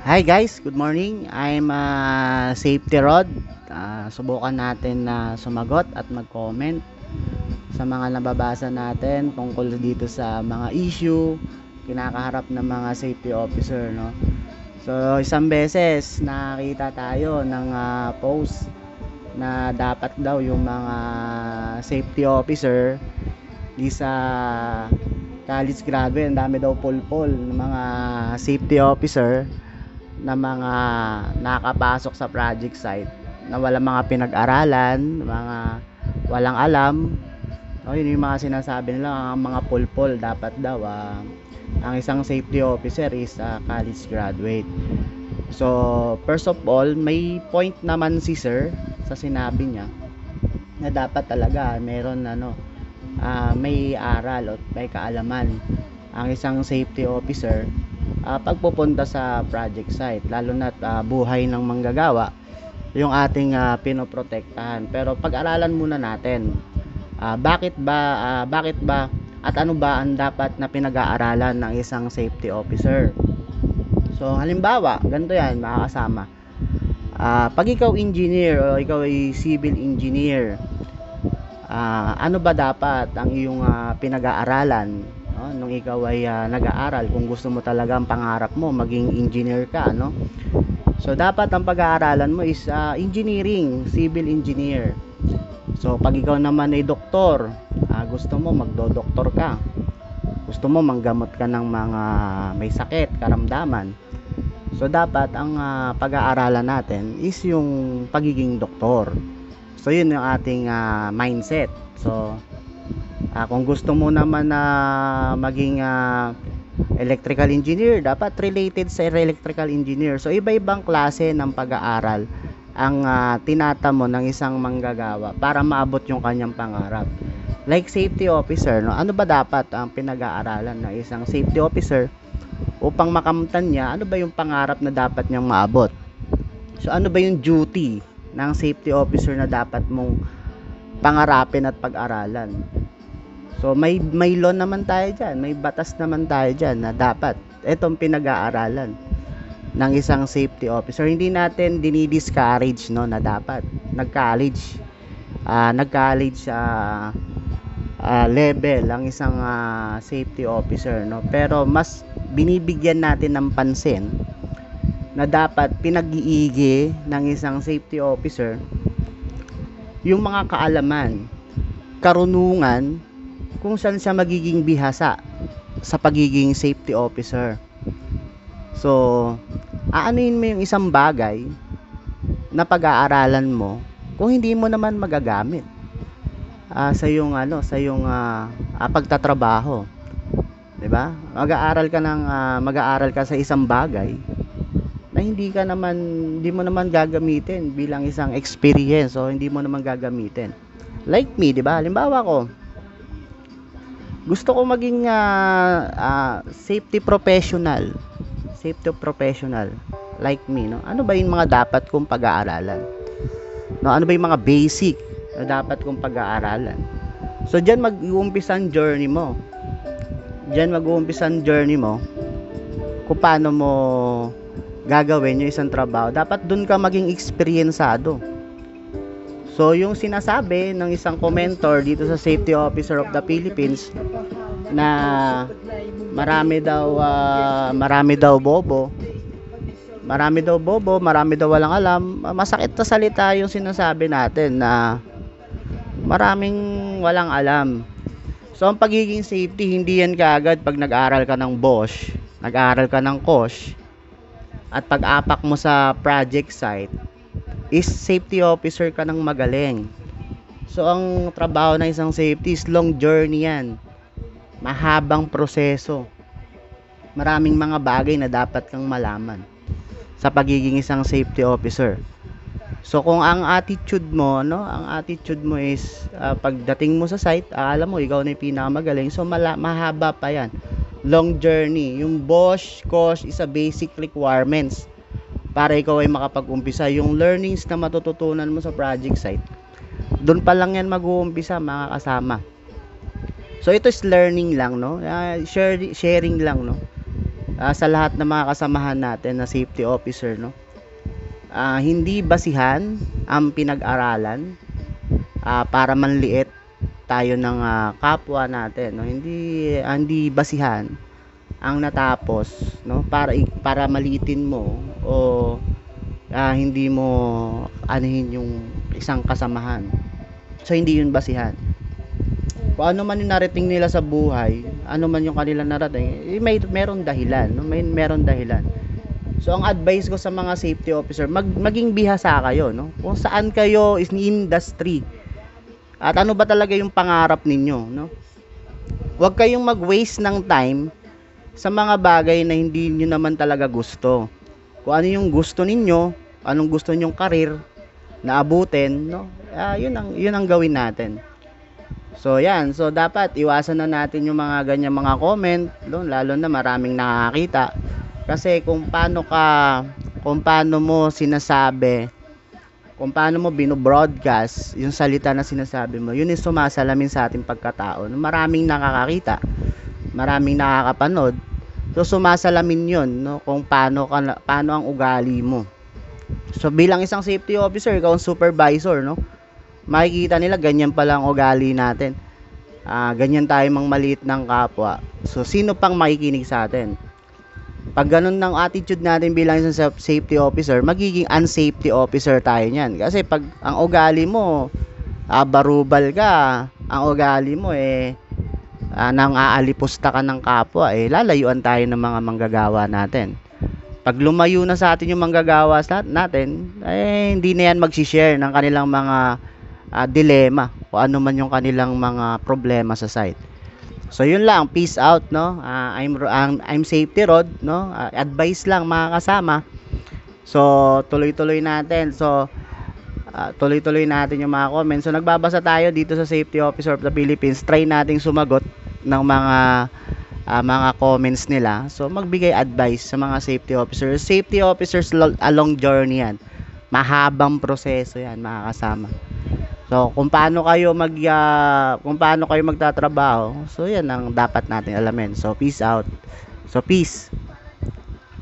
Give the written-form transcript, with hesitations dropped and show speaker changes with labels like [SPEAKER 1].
[SPEAKER 1] Hi guys, good morning. I'm Safety Rod. Subukan natin na sumagot at mag-comment sa mga nababasa natin tungkol dito sa mga issue kinakaharap ng mga safety officer, no? So, isang beses nakita tayo ng post na dapat daw yung mga safety officer di sa college graduate, ang dami daw pulpol ng mga safety officer na mga nakapasok sa project site na walang mga pinag-aralan, mga walang alam. Yun yung mga sinasabi nila, ang mga pulpol dapat daw ang isang safety officer is college graduate. So, first of all, may point naman si sir sa sinabi niya na dapat talaga meron may aral o may kaalaman ang isang safety officer pagpupunta sa project site, lalo na buhay ng manggagawa yung ating pinoprotektahan. Pero pag-aralan muna natin bakit ba at ano ba ang dapat na pinag-aaralan ng isang safety officer. So halimbawa, ganito yan mga kasama. Pag ikaw engineer o ikaw ay civil engineer, ano ba dapat ang iyong pinag-aaralan, no? Nung ikaw ay nag-aaral, kung gusto mo talaga ang pangarap mo maging engineer ka, no? So dapat ang pag-aaralan mo is engineering, civil engineer. So pag ikaw naman ay doktor, gusto mo magdo-doktor ka, gusto mo manggamot ka ng mga may sakit, karamdaman, so dapat ang pag-aaralan natin is yung pagiging doktor. So yun yung ating mindset. So kung gusto mo naman na maging electrical engineer, dapat related sa electrical engineer. So iba-ibang klase ng pag-aaral ang tinatamo ng isang manggagawa para maabot yung kanyang pangarap. Like safety officer, no? Ano ba dapat ang pinag-aaralan ng isang safety officer upang makamtan niya? Ano ba yung pangarap na dapat niyang maabot? So ano ba yung duty ng safety officer na dapat mong pangarapin at pag-aralan? So may law naman tayo diyan, may batas naman tayo diyan na dapat itong pinag-aaralan ng isang safety officer. Hindi natin dinidiscourage, no, na dapat nag-college level ang isang safety officer, no, pero mas binibigyan natin ng pansin na dapat pinag-iigi ng isang safety officer yung mga kaalaman, karunungan kung saan siya magiging bihasa sa pagiging safety officer. So, aanuhin mo yung isang bagay na pag-aaralan mo kung hindi mo naman magagamit sa yung pagtatrabaho, 'di ba? Mag-aaral ka sa isang bagay na hindi mo naman gagamitin bilang isang experience, o hindi mo naman gagamitin. Like me, 'di ba? Halimbawa ko, gusto ko maging safety professional. Safety professional like me, no? Ano ba yung mga dapat kong pag-aaralan? No, ano ba yung mga basic na dapat kong pag-aaralan? So diyan mag-uumpisa ang journey mo. Kung paano mo gagawin yung isang trabaho. Dapat dun ka maging eksperyensado. So yung sinasabi ng isang commentor dito sa Safety Officer of the Philippines na marami daw bobo, marami daw walang alam. Masakit na salita yung sinasabi natin na maraming walang alam. So ang pagiging safety, hindi yan kaagad pag nag-aral ka ng Bosch, nag-aral ka ng Kosh, at pag-apak mo sa project site is safety officer ka ng magaling. So ang trabaho ng isang safety is long journey yan, mahabang proseso, maraming mga bagay na dapat kang malaman sa pagiging isang safety officer. So kung ang attitude mo, no, is pagdating mo sa site, alam mo ikaw na yung pinakamagaling, so mahaba pa yan, long journey. Yung Bosch course is a basic requirements para ikaw ay makapag-umpisa. Yung learnings na matututunan mo sa project site, doon pa lang yan mag-uumpisa mga kasama. So ito is learning lang, no, sharing lang, no. sa lahat ng mga kasamahan natin na safety officer, no? Hindi basihan ang pinag-aralan para manliit tayo ng kapwa natin, no? Hindi basihan ang natapos, no, para maliitin mo o hindi mo anuhin yung isang kasamahan. So hindi yun basihan. Kung ano man yung narating nila sa buhay, ano man yung kanilang narating, meron dahilan, no? Meron dahilan. So ang advice ko sa mga safety officer, maging bihasa kayo, no? Kung saan kayo is industry. At ano ba talaga yung pangarap ninyo, no? Huwag kayong mag-waste ng time sa mga bagay na hindi niyo naman talaga gusto. Kung ano yung gusto ninyo, anong gusto ninyong karir na abutin, no? Yun ang gawin natin. So yan, so dapat iwasan na natin yung mga ganyan mga comment, no? Lalo na maraming nakakita. Kasi kung paano mo sinasabi, kung paano mo bino-broadcast yung salita na sinasabi mo, yun yung sumasalamin sa ating pagkatao. Maraming nakakakita, maraming nakakapanood. So sumasalamin yun, no, kung paano ang ugali mo. So bilang isang safety officer, ikaw ang supervisor, no, makikita nila ganyan pala ang ugali natin. Ganyan tayo mang maliit ng kapwa. So sino pang makikinig sa atin? Pag ganun ng attitude natin bilang isang safety officer, magiging unsafety officer tayo niyan. Kasi pag ang ugali mo, barubal ka, ang ugali mo nang aalipusta ka ng kapwa, lalayuan tayo ng mga manggagawa natin. Pag lumayo na sa atin yung manggagawa natin, hindi na yan mag-share ng kanilang mga dilema o ano man yung kanilang mga problema sa site. So yun lang, peace out, no. I'm Safety Rod, no. Advice lang mga kasama. So tuloy-tuloy natin. So tuloy-tuloy natin yung mga comments. So nagbabasa tayo dito sa Safety Officer of the Philippines. Try nating sumagot ng mga comments nila. So magbigay advice sa mga safety officers. Safety officers along journey yan. Mahabang proseso yan mga kasama. So kung paano kayo magtatrabaho, so yan ang dapat natin alamin. So peace out. So peace.